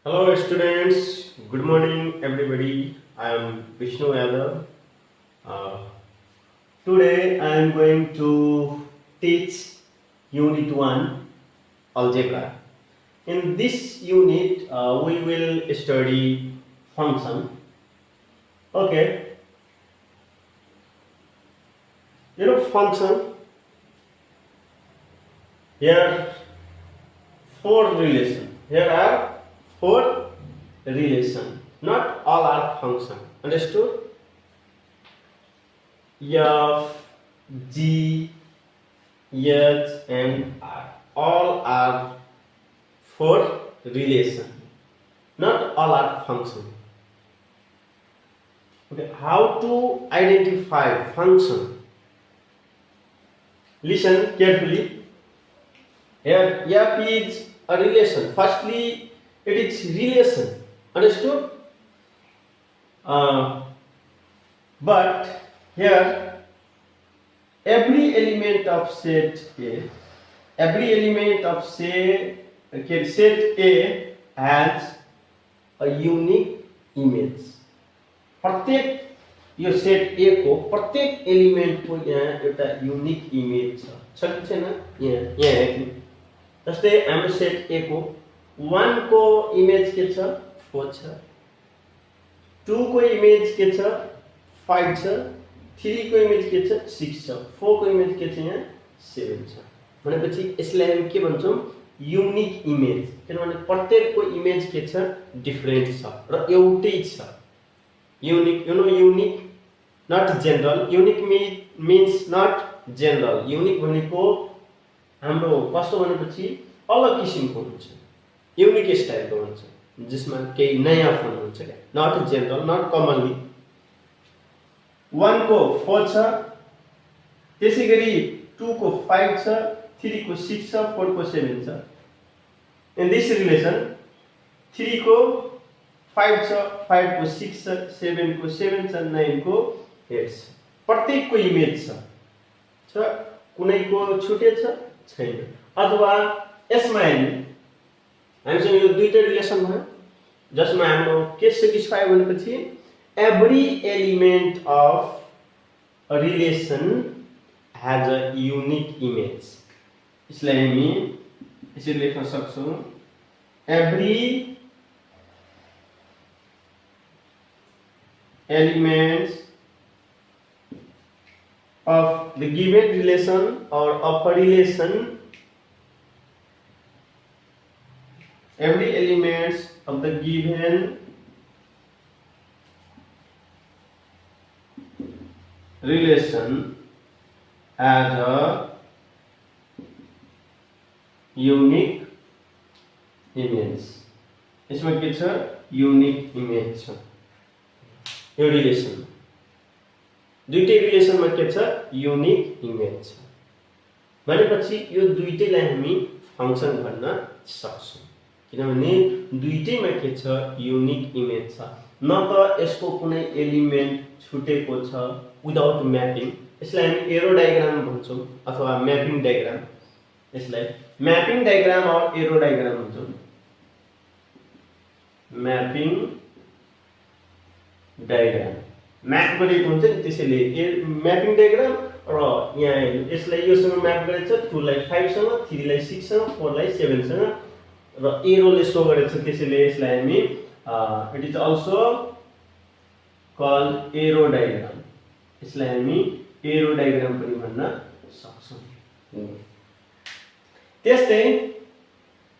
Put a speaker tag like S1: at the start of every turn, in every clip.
S1: Hello students, good morning everybody. I am Vishnu Yadav. Uh, Today I am going to teach Unit 1 Algebra. In this unit we will study function. Okay, function. Here four relation. Here are four relation. Not all are function. Understood? F, G, H and R. All are for relation. Not all are function. Okay, how to identify function? Listen carefully. Here F is a relation. Firstly, it is relation. Understood? But here every element of set A, set A has a unique image. प्रत्येक यो set A को प्रत्येक element को यहाँ एउटा unique image छ कि छैन? यहाँ हेर्नु। जस्तै हाम्रो सेट A को 1 को इमेज के छ? 4 छ, 2 को इमेज के छ? 5 छ, 3 को इमेज के छ? 6 छ, 4 को इमेज के छ? यहाँ 7 छ। भनेपछि यसलाई हामी के भन्छौं? Unique image. किनभने प्रत्येकको इमेज के छ? डिफरेंट छ र एउटै छ। Unique, unique, not general. Unique means not general. Unique भनेको हाम्रो कस्तो भनेपछि अलग किसिमको हुन्छ, युनिक स्टाइलको हुन्छ, जसमा केही नयाँपन हुन्छ के। Not general, not commonly. 1 को 4 छ, त्यसैगरी 2 को 5 छ, 3 को 6 छ, 4 को 7 छ। इन दिस रिलेसन 3 को 5 छ, 5 को 6 छ, 7 को 7 छ, 9 को 8 छ। प्रत्येकको इमेज छ, कुनैको छुटेछ छैन। अथवा यसमा हेर्नु, हामीसँग यो दुईटा रिलेसन भयो, जसमा हाम्रो के सेटिस्फाई भनेपछि every element of a relation has a unique image. यसलाई हामी यसरी लेख्न सक्छौं, every elements of the given relation or of a relation, every elements of the given relation has a unique image. इसमें के छ? युनिक इमेज छ। यो रिलेसन दुईटै रिलेसनमा के छ? युनिक इमेज छ। भनेपछि यो दुईटैलाई हामी फंक्सन भन्न सक्छौं, किनभने दुईटैमा के छ? युनिक इमेज छ। न त यसको कुनै एलिमेन्ट छुटेको छ विदाउट म्यापिङ, यसलाई हामी एरो डायग्राम भन्छौं अथवा म्यापिङ डायग्राम। यसलाई म्यापिङ डायग्राम और एरो डायग्राम भन्छौं। म्यापिङ डायग्राम म्याप गरेको हुन्छ नि, त्यसैले म्यापिङ डायग्राम। र यहाँ यसलाई योसँग म्याप गरेछ, 2 लाई 5 सँग, 3 लाई 6 सँग, 4 लाई 7 सँग र एरोले शो गरेछ, त्यसैले यसलाई हामी it is also called arrow diagram. यसलाई हामी एरो डायग्राम पनि भन्न सक्छौं। त्यस्तै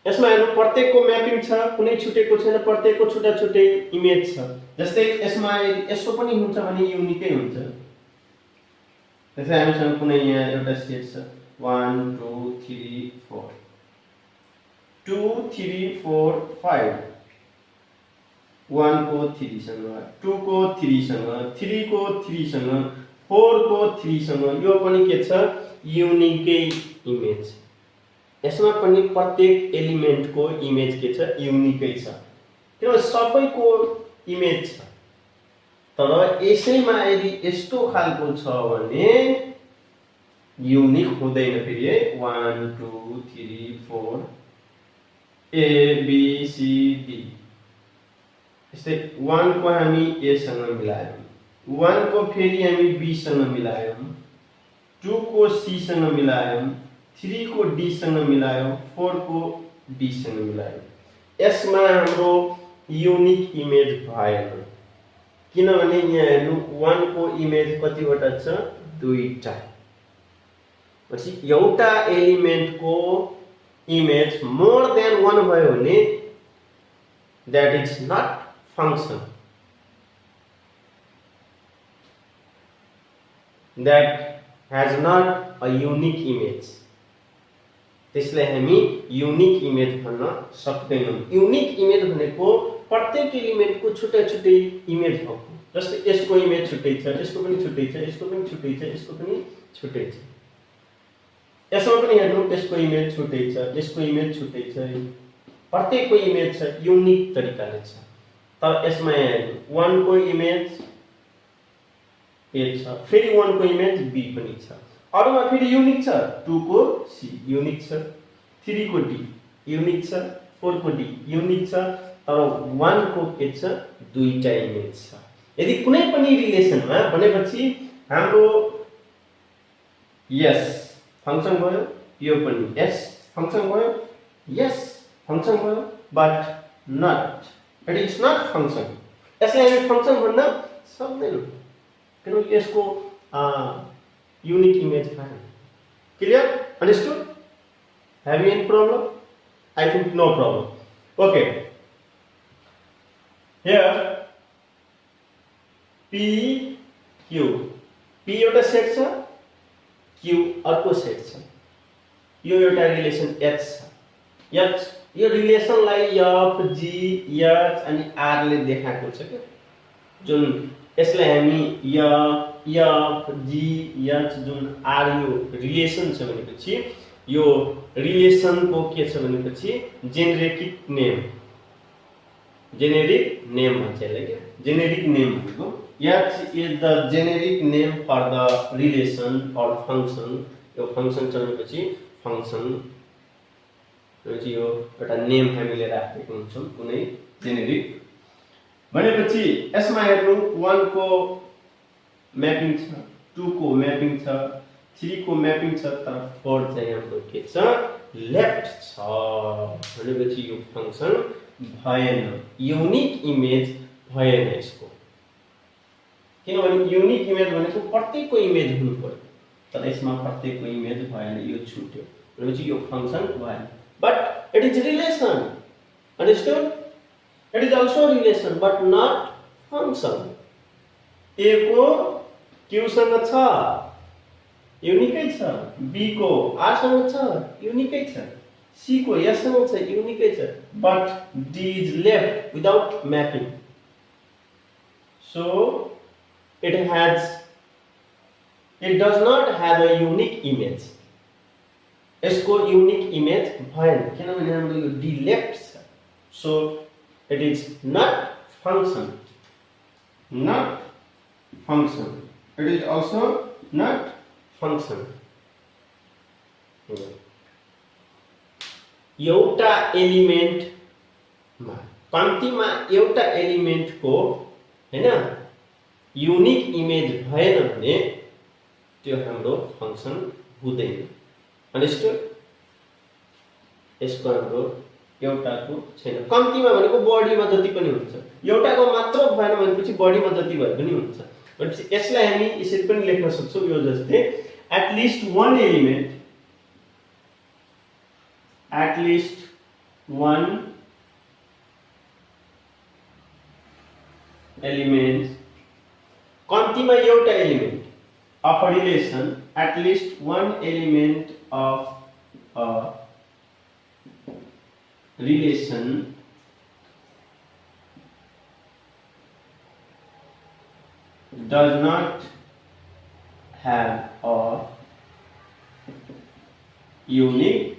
S1: यसमा हेर्नु, प्रत्येकको म्यापिङ छ, कुनै छुटेको छैन, प्रत्येकको छुट्टा छुट्टै इमेज छ। जस्तै यसमा यसो पनि हुन्छ भने युनिकै हुन्छ। त्यसै हामीसँग कुनै यहाँ एउटा सेट छ 1 2 3 4, 2 3 4 5, 1 को 3 सँग, 2 को 3 सँग, 3 को 3 सँग, 4 को 3 सँग, यो पनि के छ? युनिकै इमेज। यसमा पनि प्रत्येक एलिमेन्ट को इमेज के छ? युनिकै छ, किनभने सबैको इमेज छ। तर यसैमा यदि यस्तो खालको छ भने युनिक हुँदैन फेरि है। 1 2 3 4 A B C D जस्तै 1 को हामी a सँग मिलायौं, 1 को फेरि हामी b सँग मिलायौं, 2 को c सँग मिलायौं, 3 को d सँग मिलायौं, 4 को d सँग मिलायौं। यसमा हाम्रो युनिक इमेज भएन, किनभने यहाँ हेर्नु 1 को इमेज कतिवटा छ, दुईटा। पछि एउटा एलिमेन्ट को इमेज मोर देन 1 भयो भने that is not function, that has not a unique image, त्यसलाई हामी युनिक इमेज भन्न सक्दैनौं। युनिक इमेज भनेको प्रत्येक एलिमेन्टको छुट्टै-छुट्टै इमेज भएको, जस्तै यसको इमेज छुट्टै छ, यसको पनि छुट्टै छ, यसको पनि छुट्टै छ, यसको पनि छुट्टै छ। यसमा पनि हेर्नु, यसको इमेज छुट्टै छ, यसको इमेज छुट्टै छ, प्रत्येकको इमेज छ, युनिक तरिकाले छ। तर यसमा हेर्नु 1 को इमेज a छ, फेरि 1 को इमेज b पनि छ। अरुमा फेरि युनिक छ, 2 को c युनिक छ, 3 को d युनिक छ, 4 को d युनिक छ, तर 1 को के छ, दुईटा इमेज छ। यदि कुनै पनि रिलेसनमा भनेपछि हाम्रो यस फंक्शन भयो, यो पनि यस फंक्शन भयो, यस फंक्शन भयो, but not, it is not function. यसलाई हामी फंक्शन भन्न सक्दैनौं किनकि यसको unique image file. Clear? Understood? Have you any problem? I think no problem. Okay. Here P Q, P एउटा सेट छ, Q अर्को सेट छ, यो एउटा रिलेसन H छ। H यो रिलेसनलाई F G H अनि R ले देखाएको छ के, जुन यसलाई हामी F G H जुन R यो रिलेसन छ भनेपछि यो रिलेसन को के छ भनेपछि जेनेरिक नेम, जेनेरिक नेम भन्छ यसलाई के, जेनेरिक नेम भनेको H is the generic name for the relation or function। यो फंक्शन चलेपछि फंक्शन भनेपछि यो एउटा नेम हामीले राखेको हुन्छौं कुनै जेनेरिक भनेपछि। यसमा हेर्नु 1 को मैपिङ छ, 2 को मैपिङ छ, 3 को मैपिङ छ, तर 4 चाहिँ हाम्रो के छ, लेफ्ट छ भनेपछि यो फंक्शन भएन, युनिक इमेज भएन यसको। किनभने युनिक इमेज भनेको प्रत्येकको इमेज हुनु पर्यो, तर यसमा प्रत्येकको इमेज भएन, यो छुट्यो भनेपछि यो फंक्शन भएन। But it is relation, understood? It is also relation but not function। A को Q सँग छ, युनिकै छ, B को R सँग छ, युनिकै छ, C को S सँग छ, युनिकै छ, but D is left without mapping, so it does not have a unique image। यसको युनिक इमेज भएन किनभने हाम्रो यो D left छ, so it is not function, not function, it is also not function। एउटा एलिमेन्ट मा कम्तीमा एउटा एलिमेन्ट को हैन युनिक इमेज भएन भने त्यो हाम्रो फंक्शन हुँदैन, अंडरस्टूड? यसको हाम्रो एउटाको छैन, कम्तीमा भनेको बढीमा जति पनि हुन्छ, एउटाको मात्र भएन भनेपछि बढीमा जति भए पनि हुन्छ। भनेपछि यसलाई हामी यसरी पनि लेख्न सक्छौं, यो जस्तै at least one element, at least one element, कम्तीमा एउटा element of a relation, at least one element of a relation does not have a unique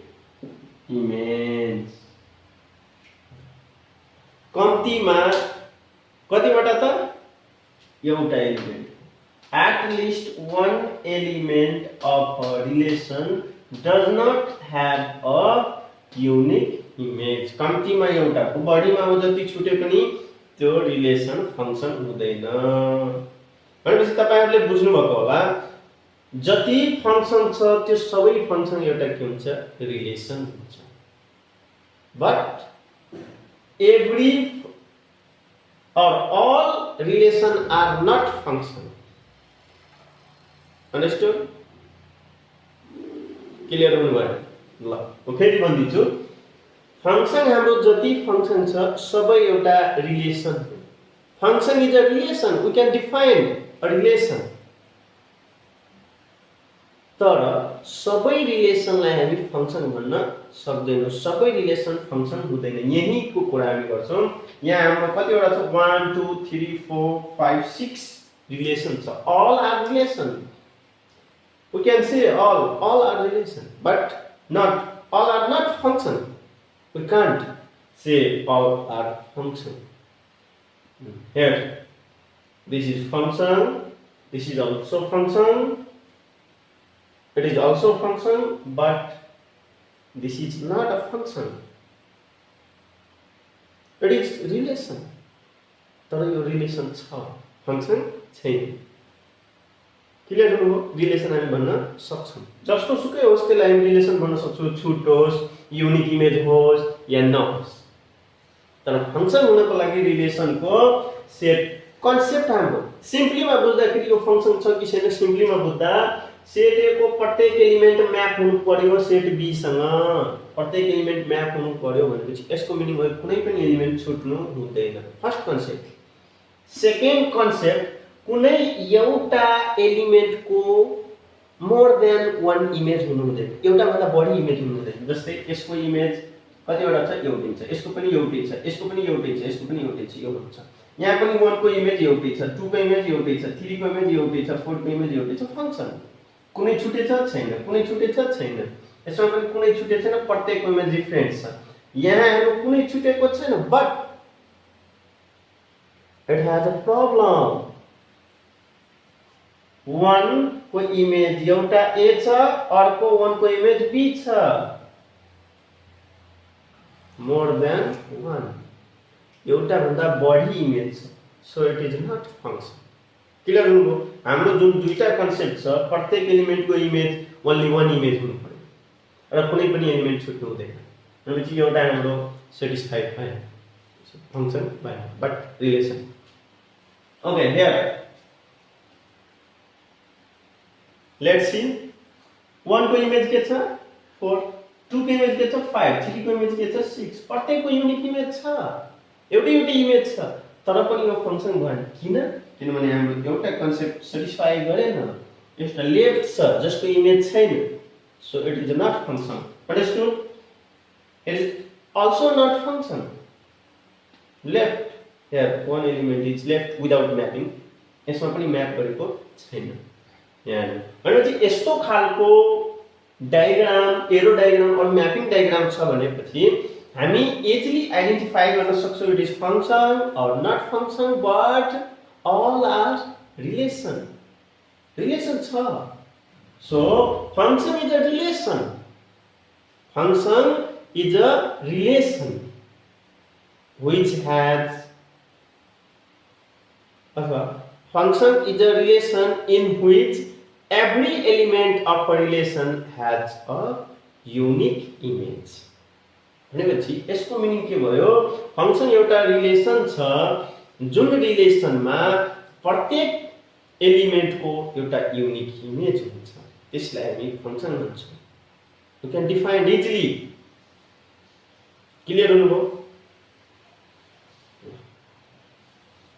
S1: image। कम्तीमा कतिवटा त, एउटा element, at least one element of a relation does not have a unique image। कम्तीमा एउटाको, बढीमा जति छुटे पनि त्यो रिलेसन फंक्सन हुँदैन। भनेपछि तपाईहरुले बुझ्नु भएको होला जति फंक्सन छ त्यो सबै फंक्सन एउटा के हुन्छ रिलेसन हुन्छ। But every or all relation are not function. Understood? Clear हुनु भयो ल म फेरि भन्दिन्छु फंक्सन हाम्रो जति फंक्सन छ सबै एउटा रिलेसन हो। Function is a relation, we can define a relation. तर सबै रिलेसनलाई हामी फंक्सन भन्न सक्दैनौं, सबै रिलेसन फंक्सन हुँदैन। यहीको कुरा हामी गर्छौं। यहाँ हाम्रो कतिवटा छ 1 2 3 4 5 6 रिलेसन छ। all are relation, we can say all are relation, but not all are not function. We can't say all are function. Here this is function, this is also function, it is also function, but this is not a function, it is relation. तर यो relation छ, function छैन। Clear हुनुभयो? Relation हामी भन्न सक्छौं जस्तो सुकै होस् त्यसलाई हामी रिलेसन भन्न सक्छौं, छुट्टो होस्, युनिक इमेज होस् या नहोस्। तर फंक्सन हुनको लागि रिलेसनको सेट कन्सेप्ट हाम्रो सिम्पलीमा बुझ्दाखेरि यो फंक्सन छ कि छैन सिम्पलीमा बुझ्दा सेट ए को प्रत्येक एलिमेन्ट म्याप हुनु पर्यो सेट बी सँग। प्रत्येक एलिमेन्ट म्याप हुनु पर्यो भनेपछि यसको मिनिङ हो कुनै पनि एलिमेन्ट छुट्नु हुँदैन। First concept. सेकेन्ड कन्सेप्ट, कुनै एउटा एलिमेन्टको मोर देन वन इमेज हुनु हुँदैन, एउटा भन्दा बढी इमेज हुनु हुँदैन। जस्तै यसको इमेज कतिवटा छ एउटै छ, यसको पनि एउटै छ, यसको पनि एउटै छ, यसको पनि एउटै छ, यो हुन्छ। यहाँ पनि 1 को इमेज एउटै छ, 2 को इमेज एउटै छ, 3 को इमेज एउटै छ, 4 को इमेज एउटै छ। फंक्सन कुनै छुटे छ छैन, कुनै छुटे छ छैन, यसमा पनि कुनै छुटे छैन, प्रत्येकको इमेज डिफरेन्ट छ। यहाँ हेर्नु कुनै छुटेको छैन, but it has a problem. 1 को इमेज एउटा a छ, अर्को 1 को इमेज b छ। मोर देन 1 एउटा भन्दा बढी इमेज छ, so it is not function. Clear हुनुभयो? हाम्रो जुन दुईटा कन्सेप्ट छ प्रत्येक एलिमेन्टको इमेज ओन्ली 1 इमेज हुनु पर्यो र कुनै पनि एलिमेन्ट छुट्नु हुँदैन। भनेपछि एउटा हाम्रो सेटिस्फाइड भयो, फंक्सन भयो, but relation. Okay, here let's see 1 को इमेज के छ 4, 2 को इमेज के छ 5, 3 को इमेज के छ 6। प्रत्येकको युनिक इमेज छ, एउटै इमेज छ, तर पनि यो फंक्सन भएन। किन? किनभने हाम्रो एउटा कन्सेप्ट सेटिस्फाई गरेन। एउटा लेफ्ट छ जसको इमेज छैन, so it is not function. Understood? It is also not function. Left, here one element is left without mapping, यसमा पनि म्याप गरेको छैन। यहाँ भनेपछि यस्तो खालको डायग्राम, एरो डायग्राम और म्यापिङ डायग्राम छ भनेपछि हामी इजिली आइडेन्टिफाई गर्न सक्छौं इट इज फंक्सन और not function, but all are relation. Relation छ। So function is a relation. Function is a relation which has function is a relation in which every element of a relation has a unique image. भनेपछि यसको meaning के भयो? Function एउटा relation छ जुन रिलेसनमा प्रत्येक एलिमेन्टको एउटा युनिक इमेज हुन्छ, त्यसलाई हामी फंक्सन भन्छौं। You can define easily. Clear हुनुभयो?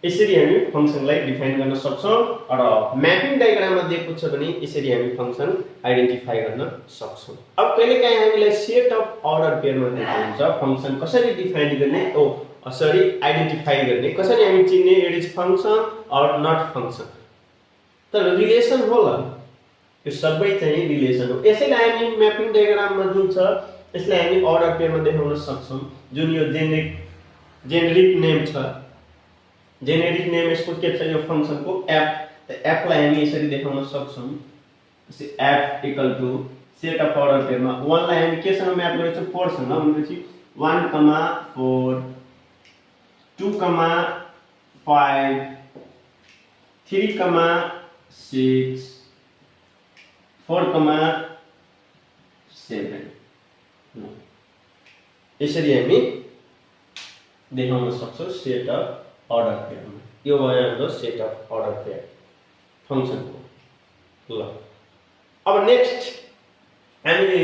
S1: यसरी हामी फंक्सनलाई डिफाइन गर्न सक्छौं र म्यापिङ डायग्राममा दिएको छ भने यसरी हामी फंक्सन आइडेन्टिफाई गर्न सक्छौं। अब कहिलेकाहीँ हामीलाई सेट अफ अर्डर पेयरमा दिएको हुन्छ फंक्सन कसरी डिफाइन गर्ने, आइडेन्टिफाई गर्ने, कसरी हामी चिन्ने इट इज फंक्सन और नट फंक्सन। तर रिलेसन होला, यो सबै चाहिँ रिलेसन हो। यसैलाई हामी म्यापिङ डायग्राममा जुन छ यसलाई हामी अर्डर पेयरमा देखाउन सक्छौं। जुन यो जेनेरिक नेम छ, जेनेरिक नेम यसको के छ? यो फंक्सनको एफ। त एफ लाई हामी यसरी देखाउन सक्छौं, जस्तै F equal to set of order पेयरमा 1 लाई हामी के सँग म्याप गरेछौं? 4 सँग। भनेपछि 1, 4, 2, 5 3 6 4 7 यसरी हामी देखाउन सक्छौं सेट अफ अर्डर पेयरमा। यो भयो हाम्रो सेट अफ अर्डर पेयर फंक्सनको। ल अब नेक्स्ट हामीले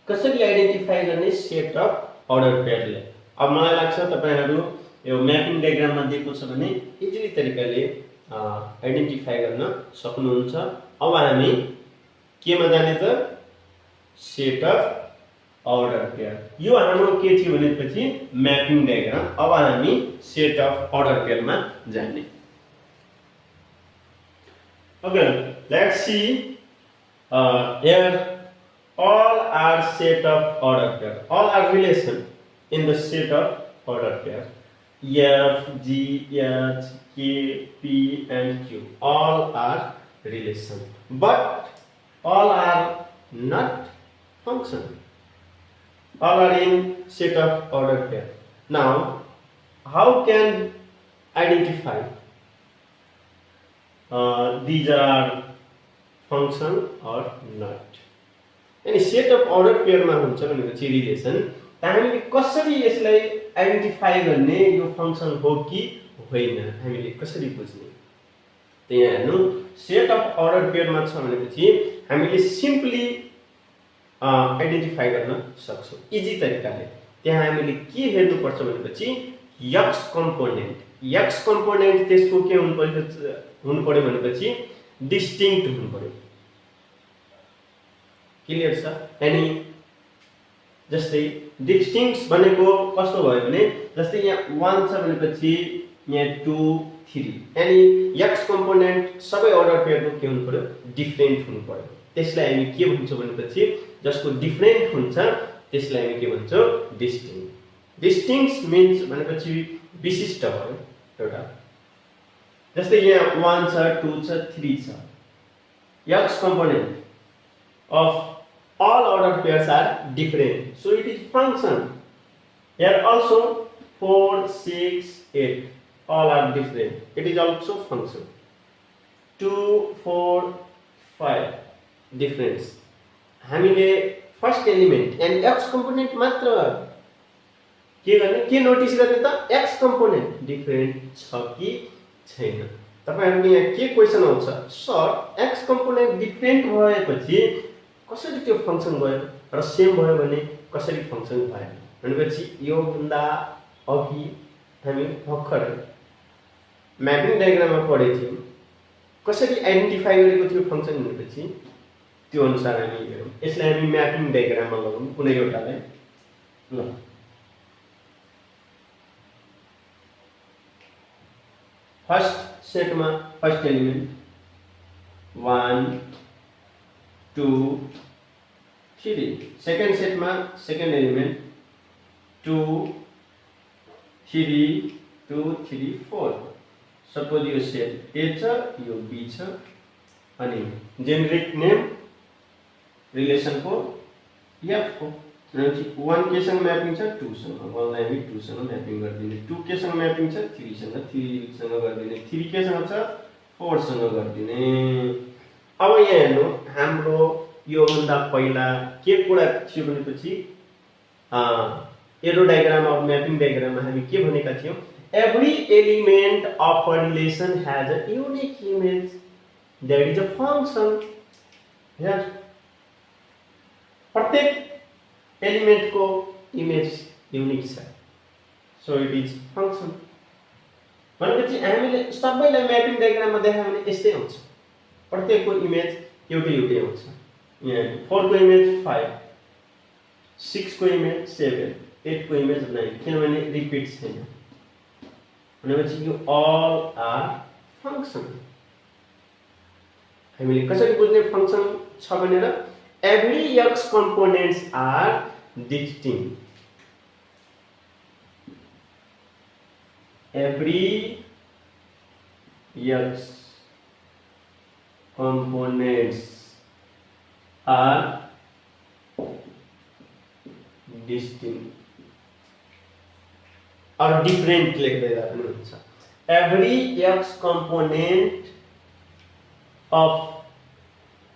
S1: कसरी आइडेन्टिफाई गर्ने सेट अफ अर्डर पेयरले। अब मलाई लाग्छ तपाईहरु यो म्यापिङ डायग्राममा दिएको छ भने इजिली तरिकाले आइडेन्टिफाई गर्न सक्नुहुन्छ। अब हामी केमा जाने त सेट अफ अर्डर पेयर। यो हाम्रो के थियो भनेपछि म्यापिङ डायग्राम। अब हामी सेट अफ अर्डर पेयरमा जाने। Okay, let's see here all are set of order pair, all are relation in the set of order pair. F, G, H, K, P and Q all are relation, but all are not function. All are in set of order pair. Now how can identify these are function or not? यानी set of order पेयरमा हुन्छ भनेपछि relation त हामीले कसरी यसलाई identify गर्ने यो function हो कि होइन हामीले कसरी बुझ्ने त यहाँ हेर्नु। सेट अफ अर्डर पेयरमा छ भनेपछि हामीले सिम्पली आइडेन्टिफाई गर्न सक्छौं इजी तरिकाले। त्यहाँ हामीले के हेर्नु पर्छ भनेपछि x कम्पोनेन्ट त्यसको के हुनु पर्यो भनेपछि डिस्टिंक्ट हुनु पर्यो। क्लियर छ? यानी जस्तै डिस्टिंक्ट भनेको कस्तो भयो भने जस्तै यहाँ 1 छ भनेपछि यहाँ 2 3 यानी x कम्पोनेन्ट सबै अर्डर पेयरको के हुनु पर्यो डिफरेन्ट हुनु पर्यो। त्यसलाई हामी के भन्छौं भनेपछि जसको डिफरेन्ट हुन्छ त्यसलाई हामी के भन्छौं डिस्टिंक्ट। डिस्टिंक्ट मिन्स भनेपछि विशिष्ट भयो एउटा। जस्तै यहाँ 1 छ 2 छ 3 छ। x component of all ordered pairs are different, so it is function. Here also 4 6 8 all are different, it is also function. 2 4 5 difference. हामीले फर्स्ट एलिमेन्ट यानी x कम्पोनेन्ट मात्र के गर्ने के नोटिस गर्ने त x कम्पोनेन्ट डिफरेन्ट छ कि छैन। तपाईहरुले यहाँ के क्वेशन आउँछ सर x कम्पोनेन्ट डिफरेन्ट भएपछि कसरी त्यो फंक्सन भयो र सेम भयो भने कसरी फंक्सन भयो भनेपछि यो भन्दा अघि हामी भर्खर म्यापिङ डायग्राममा पढेको थियौं कसरी आइडेन्टिफाई गरेको थियो फंक्सन भनेपछि त्यो अनुसार हामी हेरौं। यसलाई हामी म्यापिङ डायग्राममा लगाउँ कुनै एउटालाई। ल फर्स्ट सेटमा फर्स्ट एलिमेन्ट 1 2 3। सेकेन्ड सेटमा सेकेन्ड एलिमेन्ट 2 3 2 3 4। सपोज यो सेट A छ यो B छ अनि जेनेरिक नेम रिलेसन को F को 1 केसँग म्यापिङ छ 2 सँग 1 लाई हामी 2 सँग म्यापिङ गर्दिने। 2 केसँग म्यापिङ छ 3 सँग 3 सँग गर्दिने। 3 केसँग छ 4 सँग गर्दिने। अब यहाँ हेर्नु हाम्रो यो भन्दा पहिला के कुरा थियो भनेपछि एरो डायग्राम अफ म्यापिङ डायग्राममा हामी के भनेका थियौं every element of a relation has a unique image that is a function. Here प्रत्येक एलिमेन्ट को इमेज युनिक छ सो इट इज फंक्शन। भनेपछि हामीले सबैलाई म्यापिङ डायग्राममा देखायो भने यस्तै आउँछ। प्रत्येकको इमेज एउटै आउँछ। यहाँ 4 को इमेज 5 6 को इमेज 7 8 को इमेज 9 किनभने रिपिट छैन भनेपछि यो अल आर फंक्शन। हामीले कसरी बुझ्ने फंक्शन छ भनेर every x components are distinct. Every x components are distinct or different लेख्दै पनि हुन्छ। every x component of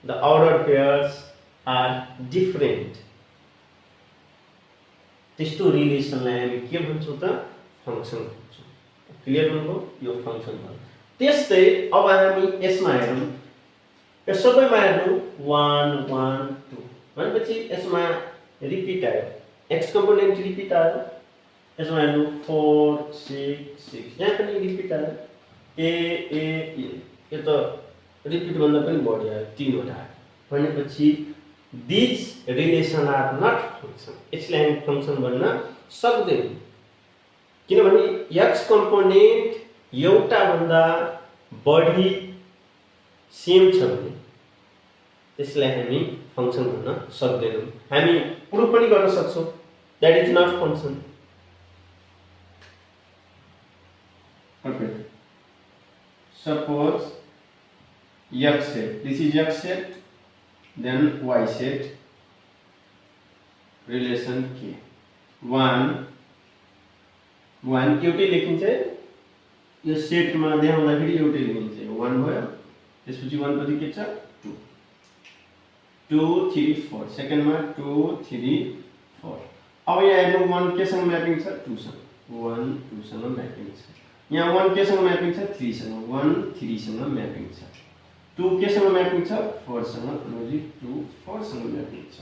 S1: the ordered pairs are different. त्यस्तो रिलेसनलाई हामी के भन्छौँ त फंक्सन भन्छौँ। क्लियर हुनुभयो यो फंक्सन भयो। त्यस्तै अब हामी यसमा हेरौँ यो सबैमा हेर्नु 1 1 2 भनेपछि यसमा रिपिट आयो x कम्पोनेन्ट रिपिट आयो यसमा हेर्नु 4 6 6 यहाँ पनि रिपिट आयो ए यो त रिपिट भन्दा पनि बढी आयो 3 वटा आयो भनेपछि these relation are not function यसलाई हामी फंक्सन भन्न सक्दैनौँ किनभने x कम्पोनेन्ट एउटा भन्दा बढी सेम छ भने त्यसलाई हामी फंक्सन भन्न सक्दैनौँ। हामी प्रुफ पनि गर्न सक्छौँ that is not function. Okay. Suppose x set, this is x set, then y set, relation k 1 1 एउटै लेखिन्छ यो सेटमा देखाउँदाखेरि एउटै लेखिन्छ 1 भयो त्यसपछि 1 पछि के छ 2 2 3 4 सेकेन्डमा 2 3 4 अब यहाँ हेर्नु 1 केसँग म्यापिङ छ 2 सँग 1 2 सँग म्यापिङ छ यहाँ 1 केसँग म्यापिङ छ 3 सँग 1 3 सँग म्यापिङ छ 2 केसँग म्यापिङ छ 4 सँग अनि 2 4 सँग म्यापिङ छ।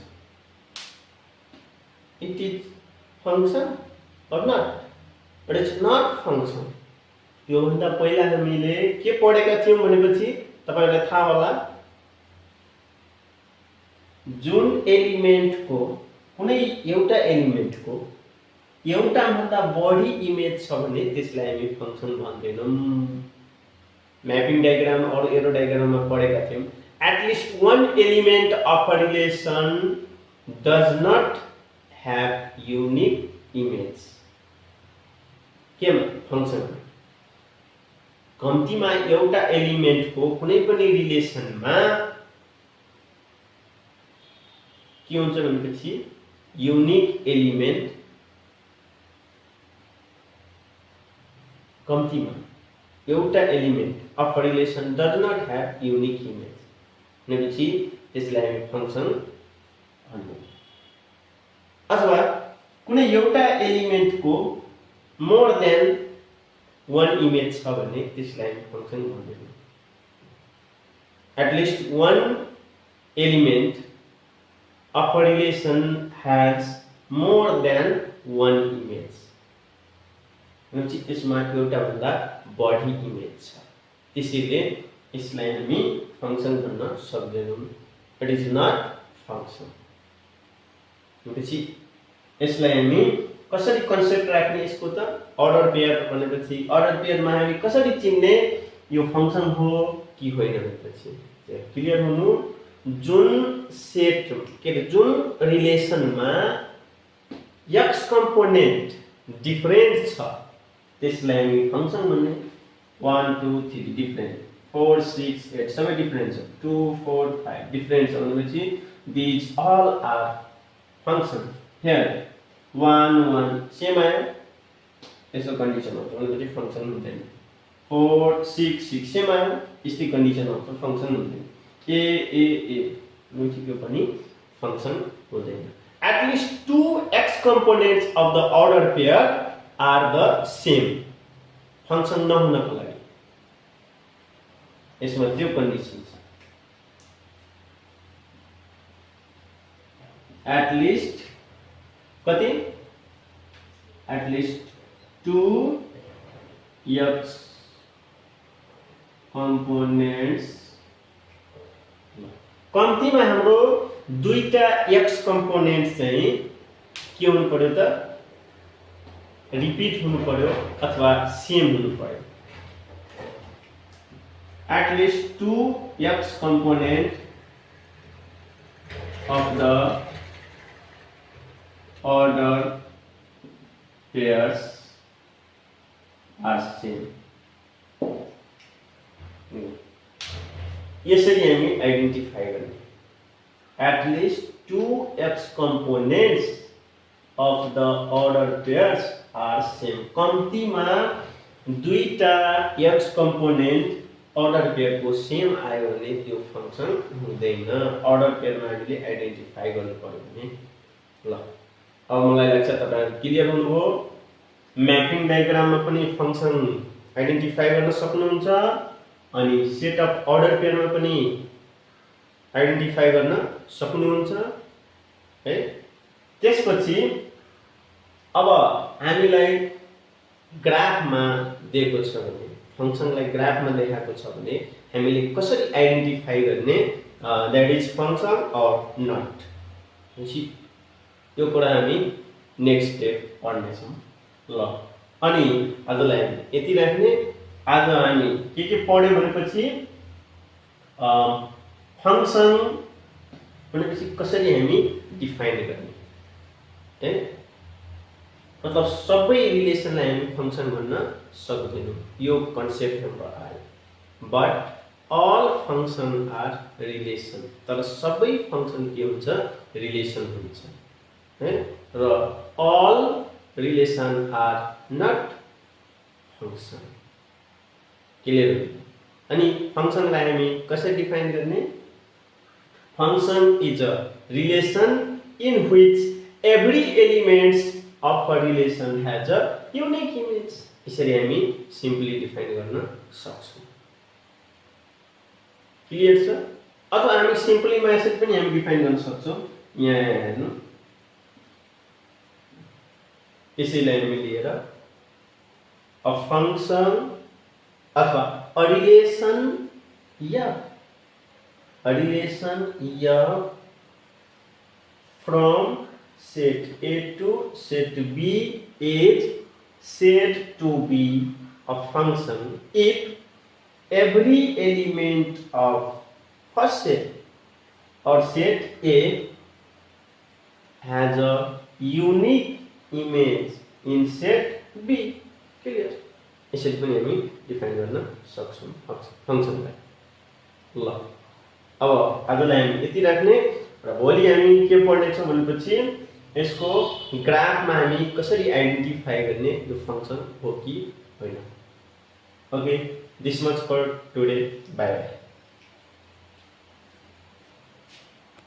S1: It is function or not, but it's not function। यो भन्दा पहिला हामीले के पढेका थियौं भनेपछि तपाईलाई थाहा होला जुन एलिमेन्टको कुनै एउटा एलिमेन्टको एउटा भन्दा बढी इमेज छ भने त्यसलाई हामी फंक्सन भन्दैनौं। मैपिंग डायग्राम और एरो डायग्राम में पढ़ेगा थियौं at least one element of a relation does not have unique image के फंक्सन कम्तीमा एउटा एलिमेन्ट को कुनै पनि रिलेसन में के हुन्छ भनेपछि युनिक एलिमेन्ट कम्तीमा एउटा element of a relation does not have unique image भनेपछि त्यसलाई हामी फंक्सन भन्छौं। अथवा कुनै एउटा एलिमेन्ट को मोर देन one इमेज छ भने त्यसलाई हामी function भन्दैनौं। At least one element of a relation has more than one image भनेपछि त्यसमा एउटा भन्दा बढी इमेज छ त्यसैले यसलाई हामी फंक्सन भन्न सक्दैनौं। It is not function. भनेपछि यसलाई हामी कसरी कन्सेप्ट राख्ने यसको त अर्डर पेयर भनेपछि अर्डर पेयरमा हामी कसरी चिन्ने यो फंक्सन हो कि होइन भनेपछि क्लियर हुनु जुन सेट के जुन रिलेसनमा x कम्पोनेन्ट डिफरेन्ट छ त्यसलाई हामी फंक्सन भन्ने 1 2 3 डिफरेंट 4 6 8 सबै डिफरेंट छ 2 4 5 डिफरेंट छ भनेपछि these all are function। here 1 1 same आयो यसको कन्डिसन हो भनेपछि फंक्सन हुँदैन 4 6 6 सेम आयो यस्तै कन्डिसन हो फंक्सन हुँदैन ए भनेपछि यो पनि फंक्सन हुँदैन। at least two x components of the ordered pair are the same function नहुनको लागि यसमा त्यो कन्डिसन छ at least कति at least two x components कम्तीमा हाम्रो दुईटा x कम्पोनेन्ट चाहिँ के हुनु पर्यो त रिपीट हुनु पर्यो अथवा सेम हुनु पर्यो। at least two x component of the order pairs are same। यसरी हामी आइडेन्टिफाई गर्ने at least two x components of the ordered pairs are same। कम्तीमा दुईटा x कम्पोनेन्ट अर्डर पेयरको सेम आयो भने त्यो फंक्सन हुँदैन। अर्डर पेयरमा हामीले आइडेन्टिफाई गर्नु पर्यो भने। ल अब मलाई लाग्छ तपाईहरु क्लियर हुनुभयो। म्यापिङ डायग्राममा पनि फंक्सन आइडेन्टिफाई गर्न सक्नुहुन्छ अनि सेट अफ अर्डर पेयरमा पनि आइडेन्टिफाई गर्न सक्नुहुन्छ है। त्यसपछि अब हामीलाई ग्राफमा दिएको छ भने फंक्सनलाई ग्राफमा देखाएको छ भने हामीले कसरी आइडेन्टिफाई गर्ने that is function or not. यो कुरा हामी नेक्स्ट स्टेप पढ्नेछौँ। ल अनि आजलाई हामी यति राख्ने। आज हामी के पढ्यौं भनेपछि फंक्सन भनेपछि कसरी हामी डिफाइन गर्ने है। मतलब सबै रिलेसनलाई हामी फंक्सन भन्न सक्दैनौं। यो कन्सेप्ट हाम्रो आयो। But all function are relation. तर सबै फंक्सन के हुन्छ रिलेसन हुन्छ है। र all relation are not function. Clear हो। अनि फंक्सनलाई हामी कसरी डिफाइन गर्ने? Function is a relation in which every elements of a relation has a unique image। यसरी हामी सिम्पली डिफाइन गर्न सक्छौं। क्लियर छ? अथवा हामी सिम्पली यसरी पनि हामी डिफाइन गर्न सक्छौं। यहाँ हेर्नु यसैलाई हामी लिएर अ फंक्सन अथवा a relation from set A to set B is said to be a function if every element of first set or set A has a unique image in set B। Clear? यसरी पनि हामी define गर्न सक्छौं फंक्सनलाई। ल अब आजलाई हामी यति राख्ने र भोलि हामी के पढ्ने छौं भनेपछि यसको ग्राफमा हामी कसरी आइडेन्टिफाई गर्ने यो फंक्सन हो कि होइन। Okay, this much for today. Bye bye.